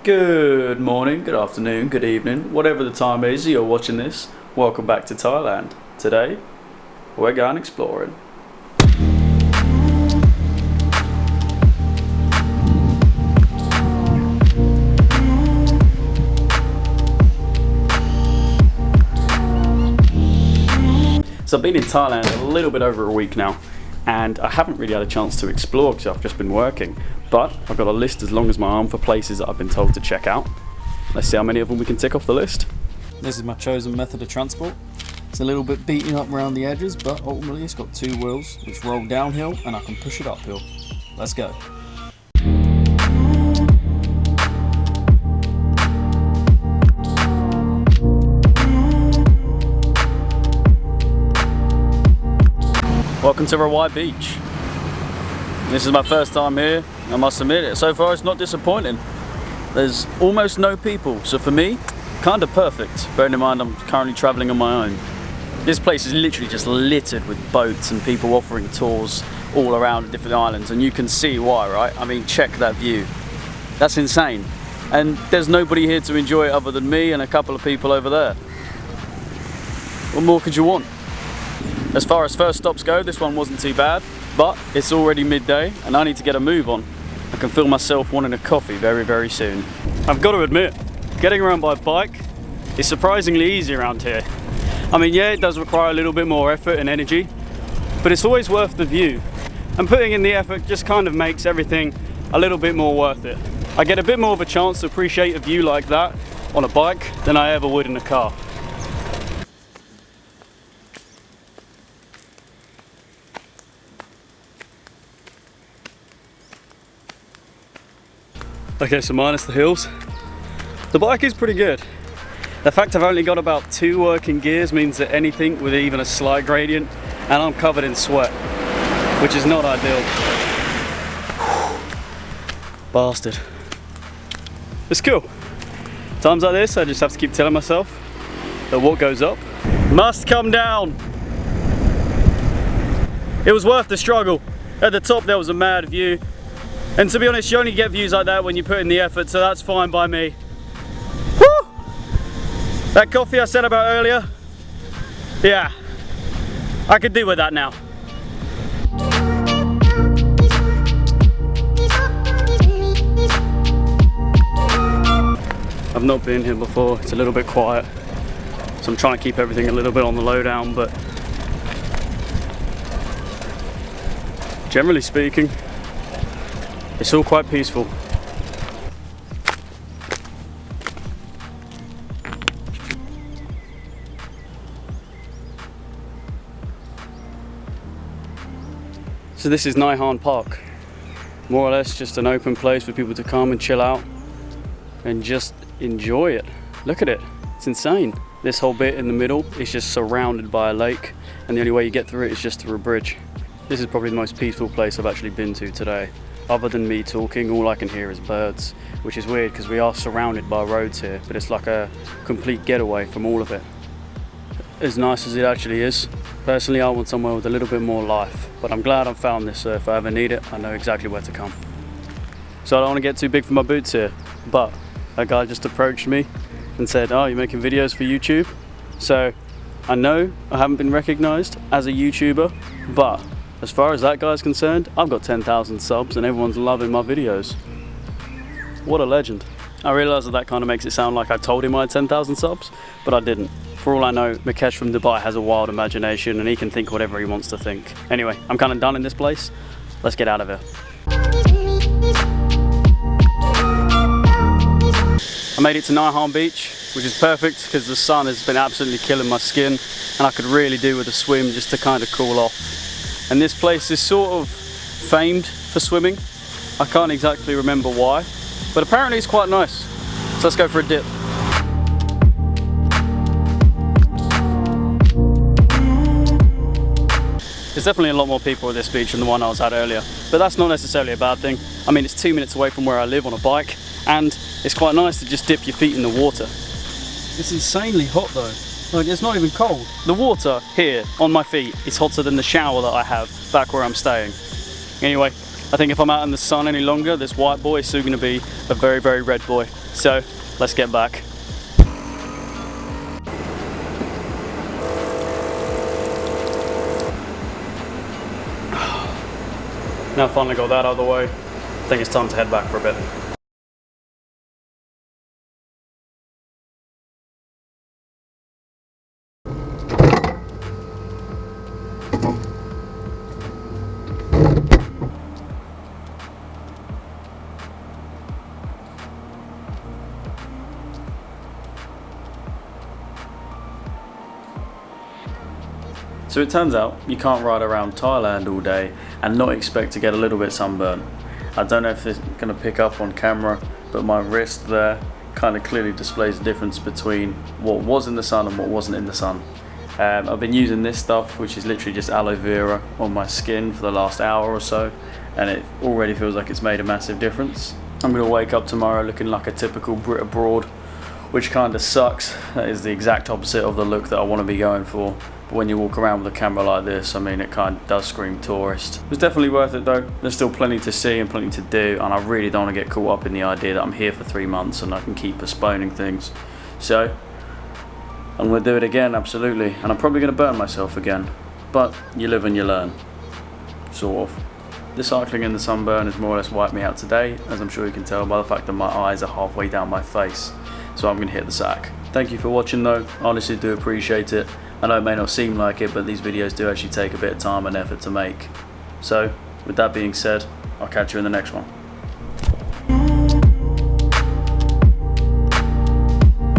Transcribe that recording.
Good morning, good afternoon, good evening, whatever the time is you're watching this. Welcome back to Thailand. Today, we're going exploring. So I've been in Thailand a little bit over a week now, and I haven't really had a chance to explore because I've just been working. But I've got a list as long as my arm for places that I've been told to check out. Let's see how many of them we can tick off the list. This is my chosen method of transport. It's a little bit beaten up around the edges, but ultimately it's got two wheels which roll downhill and I can push it uphill. Let's go. Welcome to Rawai Beach. This is my first time here, I must admit it. So far it's not disappointing. There's almost no people, so for me, kind of perfect. Bearing in mind I'm currently travelling on my own. This place is literally just littered with boats and people offering tours all around the different islands, and you can see why, right? I mean, check that view. That's insane. And there's nobody here to enjoy it other than me and a couple of people over there. What more could you want? As far as first stops go, this one wasn't too bad, but it's already midday and I need to get a move on. I can feel myself wanting a coffee very, very soon. I've got to admit, getting around by bike is surprisingly easy around here. I mean, yeah, it does require a little bit more effort and energy, but it's always worth the view. And putting in the effort just kind of makes everything a little bit more worth it. I get a bit more of a chance to appreciate a view like that on a bike than I ever would in a car. Okay, so minus the hills, the bike is pretty good. The fact I've only got about 2 working gears means that anything with even a slight gradient and I'm covered in sweat, which is not ideal. Bastard. It's cool. Times like this I just have to keep telling myself that what goes up must come down. It was worth the struggle. At the top there was a mad view. And to be honest, you only get views like that when you put in the effort, so that's fine by me. Woo! That coffee I said about earlier, yeah, I could do with that now. I've not been here before, it's a little bit quiet, so I'm trying to keep everything a little bit on the lowdown, but generally speaking, it's all quite peaceful. So this is Nai Han Park. More or less just an open place for people to come and chill out and just enjoy it. Look at it, it's insane. This whole bit in the middle is just surrounded by a lake, and the only way you get through it is just through a bridge. This is probably the most peaceful place I've actually been to today. Other than me talking, all I can hear is birds, which is weird because we are surrounded by roads here, but it's like a complete getaway from all of it. As nice as it actually is, personally I want somewhere with a little bit more life, but I'm glad I've found this, so if I ever need it, I know exactly where to come. So I don't want to get too big for my boots here, but a guy just approached me and said, "Oh, you're making videos for YouTube?" So I know I haven't been recognised as a YouTuber, but as far as that guy's concerned, I've got 10,000 subs and everyone's loving my videos. What a legend. I realise that kind of makes it sound like I told him I had 10,000 subs, but I didn't. For all I know, Mukesh from Dubai has a wild imagination and he can think whatever he wants to think. Anyway, I'm kind of done in this place. Let's get out of here. I made it to Nai Han Beach, which is perfect because the sun has been absolutely killing my skin and I could really do with a swim just to kind of cool off. And this place is sort of famed for swimming. I can't exactly remember why, but apparently it's quite nice. So let's go for a dip. There's definitely a lot more people at this beach than the one I was at earlier, but that's not necessarily a bad thing. I mean, it's 2 minutes away from where I live on a bike, and it's quite nice to just dip your feet in the water. It's insanely hot though. Like, it's not even cold. The water here on my feet is hotter than the shower that I have back where I'm staying. Anyway, I think if I'm out in the sun any longer, this white boy is soon going to be a very, very red boy. So let's get back. Now I've finally got that out of the way, I think it's time to head back for a bit. So it turns out you can't ride around Thailand all day and not expect to get a little bit sunburned. I don't know if it's going to pick up on camera, but my wrist there kind of clearly displays the difference between what was in the sun and what wasn't in the sun. I've been using this stuff, which is literally just aloe vera, on my skin for the last hour or so, and it already feels like it's made a massive difference. I'm going to wake up tomorrow looking like a typical Brit abroad, which kind of sucks. That is the exact opposite of the look that I want to be going for. But when you walk around with a camera like this, I mean, it kind of does scream tourist. It was definitely worth it though. There's still plenty to see and plenty to do, and I really don't want to get caught up in the idea that I'm here for 3 months and I can keep postponing things. So I'm going to do it again, absolutely, and I'm probably going to burn myself again. But you live and you learn, sort of. The cycling and the sunburn has more or less wiped me out today, as I'm sure you can tell by the fact that my eyes are halfway down my face. So I'm going to hit the sack. Thank you for watching though, I honestly do appreciate it. I know it may not seem like it, but these videos do actually take a bit of time and effort to make. So with that being said, I'll catch you in the next one.